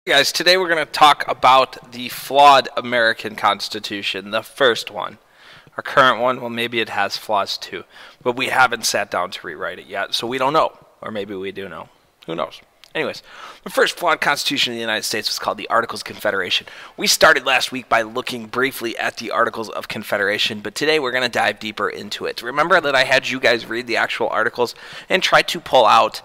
Guys, today we're going to talk about the flawed American Constitution, the first one. Our current one, well, maybe it has flaws too, but we haven't sat down to rewrite it yet, so we don't know. Or maybe we do know. Who knows? Anyways, the first flawed Constitution of the United States was called the Articles of Confederation. We started last week by looking briefly at the Articles of Confederation, but today we're going to dive deeper into it. Remember that I had you guys read the actual articles and try to pull out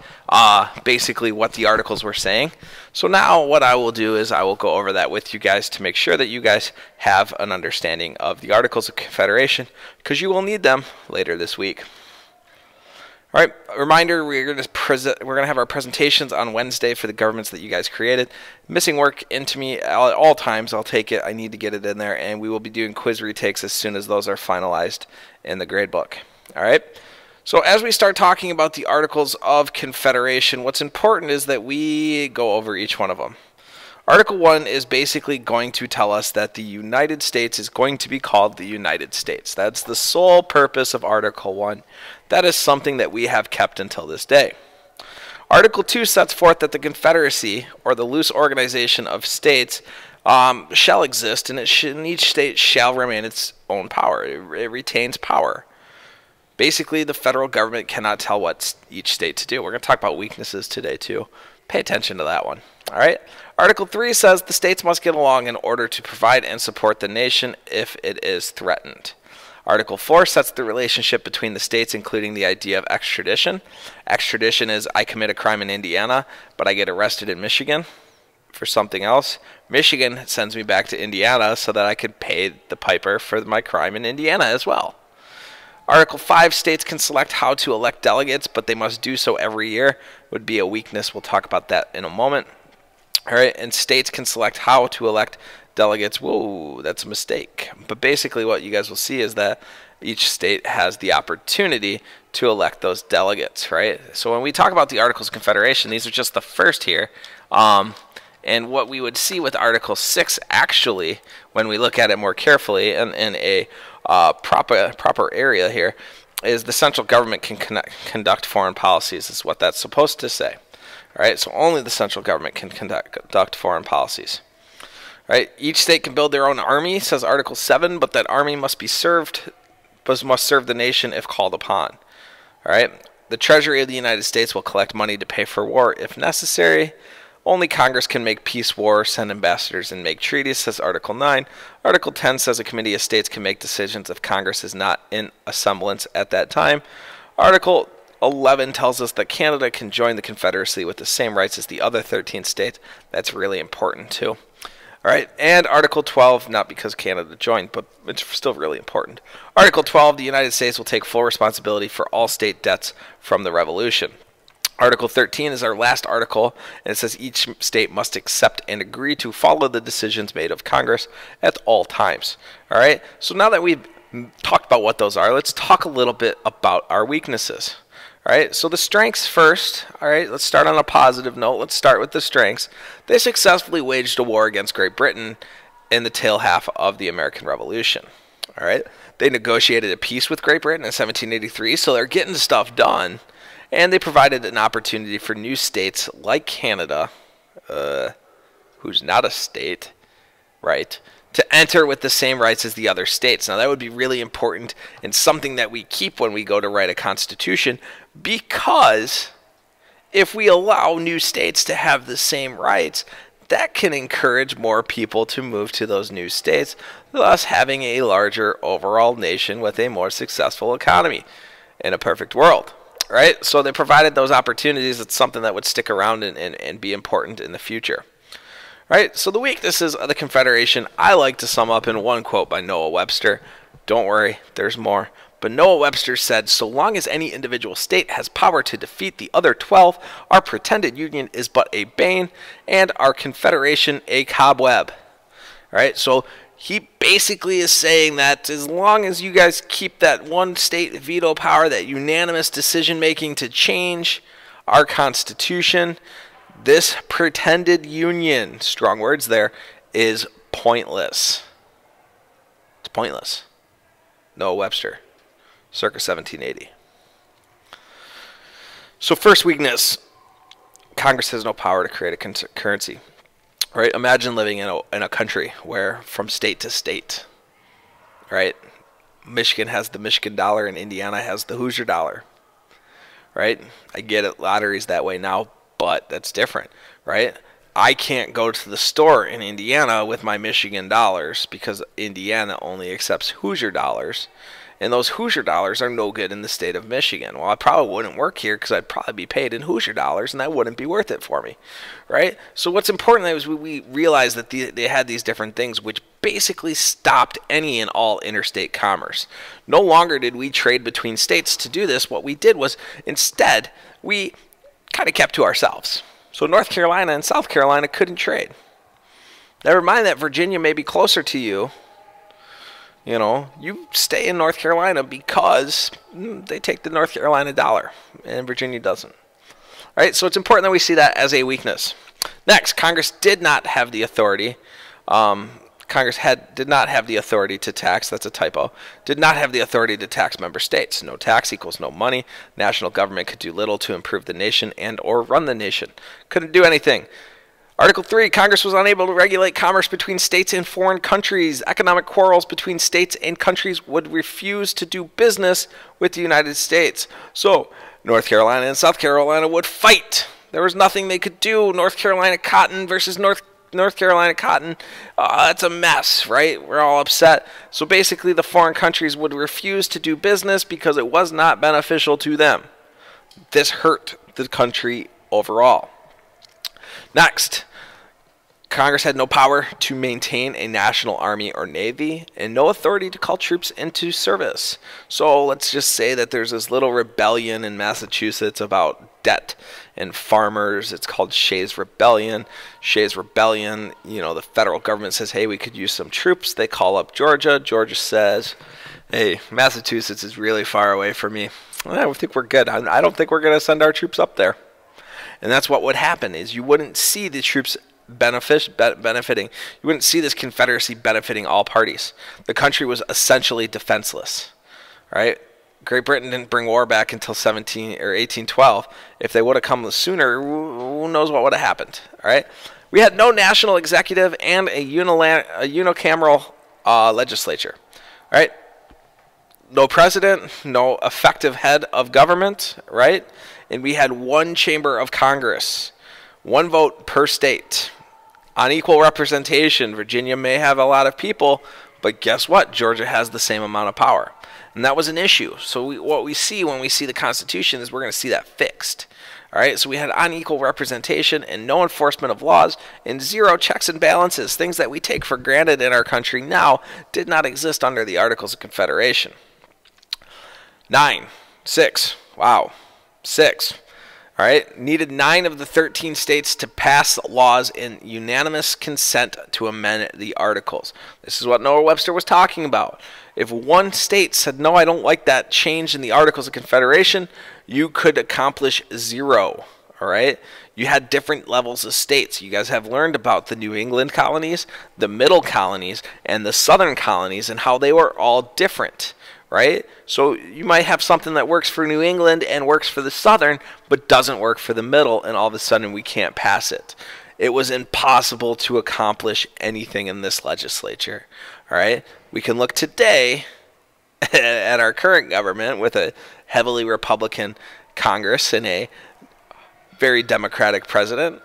basically what the articles were saying. So now what I will do is I will go over that with you guys to make sure that you guys have an understanding of the Articles of Confederation, because you will need them later this week. All right, a reminder, we're going to have our presentations on Wednesday for the governments that you guys created. Missing work into me at all times. I'll take it. I need to get it in there, and we will be doing quiz retakes as soon as those are finalized in the grade book. All right, so as we start talking about the Articles of Confederation, what's important is that we go over each one of them. Article 1 is basically going to tell us that the United States is going to be called the United States. That's the sole purpose of Article 1. That is something that we have kept until this day. Article 2 sets forth that the Confederacy, or the loose organization of states, shall exist, and each state shall remain its own power. It retains power. Basically, the federal government cannot tell what each state to do. We're going to talk about weaknesses today, too. Pay attention to that one. All right. Article 3 says the states must get along in order to provide and support the nation if it is threatened. Article 4 sets the relationship between the states, including the idea of extradition. Extradition is I commit a crime in Indiana, but I get arrested in Michigan for something else. Michigan sends me back to Indiana so that I could pay the piper for my crime in Indiana as well. Article 5 states can select how to elect delegates, but they must do so every year. Would be a weakness. We'll talk about that in a moment. All right, and states can select how to elect delegates. Whoa, that's a mistake. But basically what you guys will see is that each state has the opportunity to elect those delegates, right? So when we talk about the Articles of Confederation, these are just the first here. And what we would see with Article 6, actually, when we look at it more carefully and in a proper area here, is the central government can conduct foreign policies, is what that's supposed to say. All right, so only the central government can conduct foreign policies. All right, each state can build their own army, says Article 7, but that army must serve the nation if called upon. All right, the Treasury of the United States will collect money to pay for war if necessary. Only Congress can make peace, war, send ambassadors, and make treaties, says Article 9. Article 10 says a committee of states can make decisions if Congress is not in assemblance at that time. Article 11 tells us that Canada can join the Confederacy with the same rights as the other 13 states. That's really important too. All right, and Article 12, not because Canada joined, but it's still really important. Article 12, the United States will take full responsibility for all state debts from the Revolution. Article 13 is our last article, and it says each state must accept and agree to follow the decisions made of Congress at all times. All right, so now that we've talked about what those are, let's talk a little bit about our weaknesses. All right, so the strengths first. All right, let's start on a positive note. Let's start with the strengths. They successfully waged a war against Great Britain in the tail half of the American Revolution. All right, they negotiated a peace with Great Britain in 1783, so they're getting stuff done. And they provided an opportunity for new states like Canada, who's not a state, right, to enter with the same rights as the other states. Now, that would be really important and something that we keep when we go to write a constitution, because if we allow new states to have the same rights, that can encourage more people to move to those new states, thus having a larger overall nation with a more successful economy in a perfect world. Right, so they provided those opportunities. It's something that would stick around and be important in the future. Right, so the weaknesses of the Confederation, I like to sum up in one quote by Noah Webster. Don't worry, there's more. But Noah Webster said, so long as any individual state has power to defeat the other 12, our pretended union is but a bane, and our confederation a cobweb. All right, so he basically is saying that as long as you guys keep that one state veto power, that unanimous decision making to change our Constitution, this pretended union, strong words there, is pointless. It's pointless. Noah Webster, circa 1780. So first weakness, Congress has no power to create a currency. right? Imagine living in a country where from state to state, right? Michigan has the Michigan dollar and Indiana has the Hoosier dollar, right? I get it, lottery's that way now, but that's different, right? I can't go to the store in Indiana with my Michigan dollars because Indiana only accepts Hoosier dollars, and those Hoosier dollars are no good in the state of Michigan. Well, I probably wouldn't work here because I'd probably be paid in Hoosier dollars, and that wouldn't be worth it for me, right? So what's important is we realized that they had these different things which basically stopped any and all interstate commerce. No longer did we trade between states to do this. What we did was instead we kind of kept to ourselves. So North Carolina and South Carolina couldn't trade. Never mind that Virginia may be closer to you. You know, you stay in North Carolina because they take the North Carolina dollar and Virginia doesn't. All right, so it's important that we see that as a weakness. Next, Congress did not have the authority. Did not have the authority to tax. That's a typo. Did not have the authority to tax member states. No tax equals no money. National government could do little to improve the nation and or run the nation. Couldn't do anything. Article 3, Congress was unable to regulate commerce between states and foreign countries. Economic quarrels between states and countries would refuse to do business with the United States. So North Carolina and South Carolina would fight. There was nothing they could do. North Carolina cotton versus North Carolina cotton, that's a mess, right? We're all upset. So basically the foreign countries would refuse to do business because it was not beneficial to them. This hurt the country overall. Next, Congress had no power to maintain a national army or navy and no authority to call troops into service. So let's just say that there's this little rebellion in Massachusetts about debt and farmers. It's called Shays Rebellion. Shays Rebellion, you know, the federal government says, hey, we could use some troops. They call up Georgia. Georgia says, hey, Massachusetts is really far away from me. I think we're good. I don't think we're going to send our troops up there. And that's what would happen is you wouldn't see the troops benefiting. You wouldn't see this Confederacy benefiting all parties. The country was essentially defenseless, right? Great Britain didn't bring war back until 1812. If they would have come sooner, who knows what would have happened, all right? We had no national executive and a unicameral legislature, all right? No president, no effective head of government, right? And we had one chamber of Congress, one vote per state. Unequal representation. Virginia may have a lot of people, but guess what? Georgia has the same amount of power. And that was an issue. So what we see when we see the Constitution is we're going to see that fixed. All right, so we had unequal representation and no enforcement of laws and zero checks and balances. Things that we take for granted in our country now did not exist under the Articles of Confederation. 6. Wow. 6. All right, needed 9 of the 13 states to pass laws in unanimous consent to amend the Articles. This is what Noah Webster was talking about. If one state said, no, I don't like that change in the Articles of Confederation, you could accomplish 0. All right, you had different levels of states. You guys have learned about the New England colonies, the Middle colonies, and the Southern colonies and how they were all different. Right? So you might have something that works for New England and works for the Southern, but doesn't work for the Middle, and all of a sudden we can't pass it. It was impossible to accomplish anything in this legislature. All right? We can look today at our current government with a heavily Republican Congress and a very Democratic president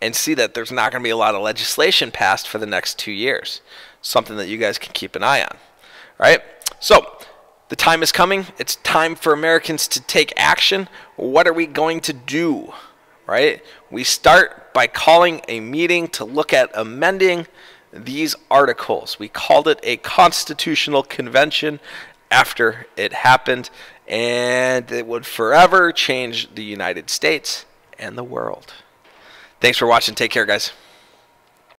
and see that there's not going to be a lot of legislation passed for the next 2 years. Something that you guys can keep an eye on. All right? So the time is coming. It's time for Americans to take action. What are we going to do? Right? We start by calling a meeting to look at amending these articles. We called it a constitutional convention after it happened, and it would forever change the United States and the world. Thanks for watching. Take care, guys.